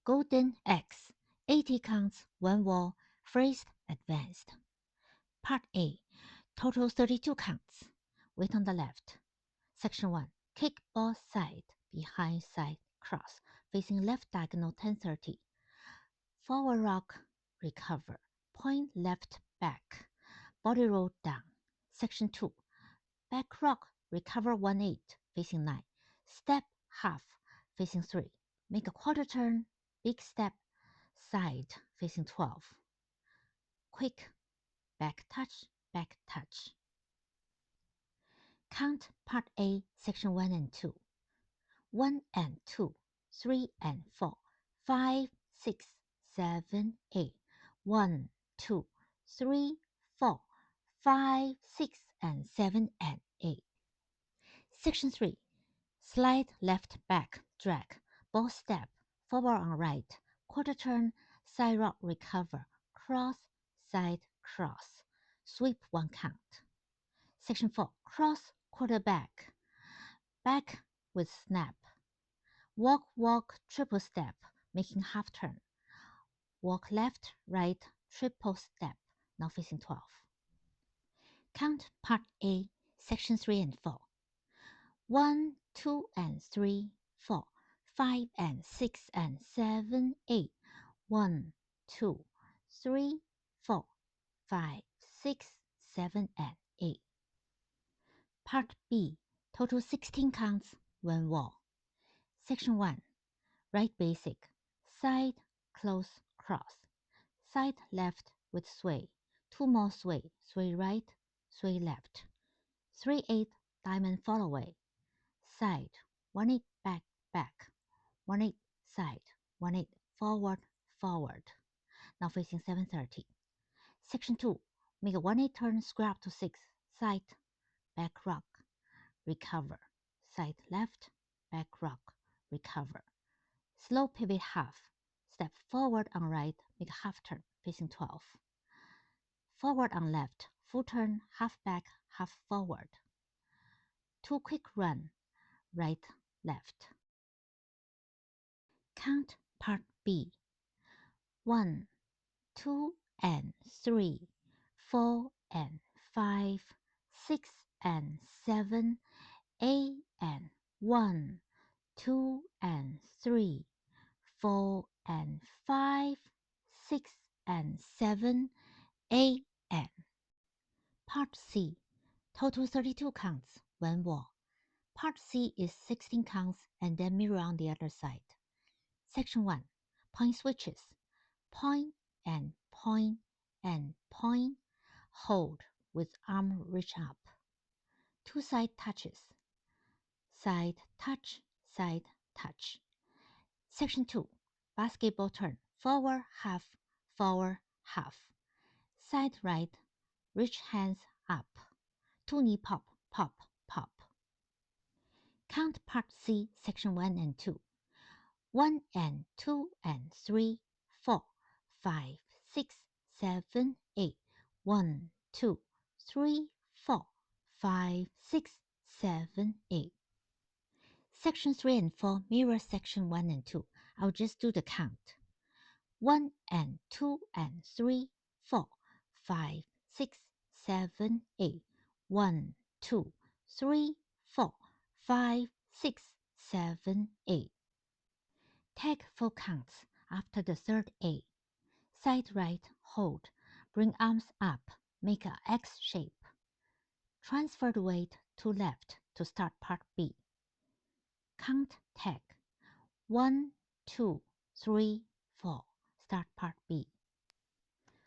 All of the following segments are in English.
Golden X, 80 counts, 1 wall, phrased, advanced. Part A, total 32 counts. Weight on the left. Section 1, kick ball side, behind side, cross, facing left diagonal 1030. Forward rock, recover, point left back, body roll down. Section 2, back rock, recover 1-8, facing 9, step half, facing 3, make a quarter turn, big step, side, facing 12. Quick, back touch, back touch. Count Part A, Section 1 and 2. 1 and 2, 3 and 4, 5, 6, 7, 8. 1, 2, 3, 4, 5, 6, and 7 and 8. Section 3. Slide left back, drag, ball step, forward on right, quarter turn, side rock recover, cross, side cross, sweep 1 count. Section 4. Cross, quarter back, back with snap. Walk, walk, triple step, making half turn. Walk left, right, triple step, now facing 12. Count Part A, Section 3 and 4. 1, 2, and 3, 4, 5, and 6, and 7, 8. 1, 2, 3, 4, 5, 6, 7, and 8. Part B, total 16 counts, 1 wall. Section 1, right basic, side, close, cross. Side left with sway, 2 more sway, sway right, sway left. 3-8 diamond fall away. Side, 1-8 back, back. 1-8 side, 1-8 forward, forward. Now facing 730. Section 2, make a 1-8 turn, square up to 6, side, back rock, recover. Side left, back rock, recover. Slow pivot half, step forward on right, make a half turn, facing 12. Forward on left, full turn, half back, half forward. 2 quick run, right, left. Count Part B. 1, 2, and 3, 4, and 5, 6, and 7, 8, and 1, 2, and 3, 4, and 5, 6, and 7, 8, and. Part C, total 32 counts, 1 wall. Part C is 16 counts and then mirror on the other side. Section 1, point switches. Point and point and point. Hold with arm reach up. 2 side touches. Side touch, side touch. Section 2, basketball turn. Forward half, forward half. Side right, reach hands up. 2 knee pop, pop, pop. Count Part C, Section 1 and 2. 1 and 2 and 3, 4, 5, 6, 7, 8. 1, 2, 3, 4, 5, 6, 7, 8. Section 3 and 4 mirror Section 1 and 2. I'll just do the count. 1 and 2 and 3, 4, 5, 6, 7, 8. 1, 2, 3, 4, 5, 6, 7, 8. Take 4 counts after the third A. Side right, hold. Bring arms up, make a X shape. Transfer the weight to left to start Part B. Count tag. 1, 2, 3, 4. Start Part B.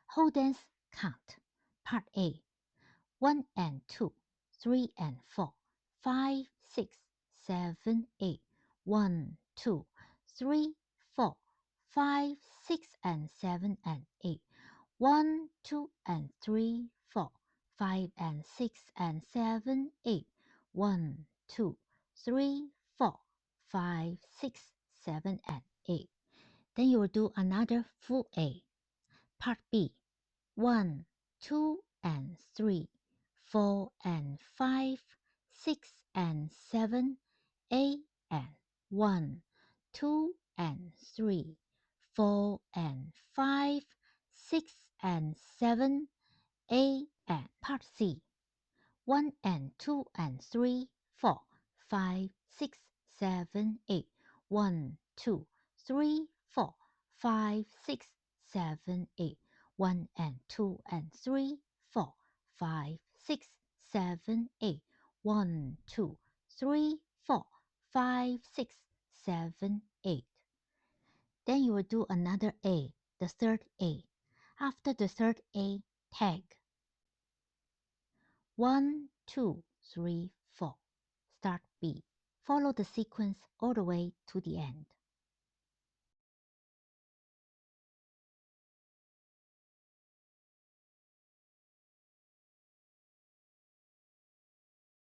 Hold dance count. Part A. 1 and 2, 3 and 4, 5, 6, 7, 8. 1, 2, 3, 4, 5, 6, and 7 and 8. 1, 2, and 3, 4, 5, and 6, and 7, 8. 1, 2, 3, 4, 5, 6, 7, and 8. Then you will do another full A. Part B. 1, 2, and 3, 4, and 5, 6, and 7, 8, and 1, 2, and 3, 4 and 5, 6 and 7, 8 and part C. 1 and 2 and 3, 4, 5, 6, 7, 8. 1, 2, 3, 4, 5, 6, 7, 8. 1 and 2 and 3, 4, 5, 6, 7, 8. 1, 2, 3, 4, 5, 6, 7, 8. Then you will do another A, the third A. After the third A, tag. 1, 2, 3, 4. Start B. Follow the sequence all the way to the end.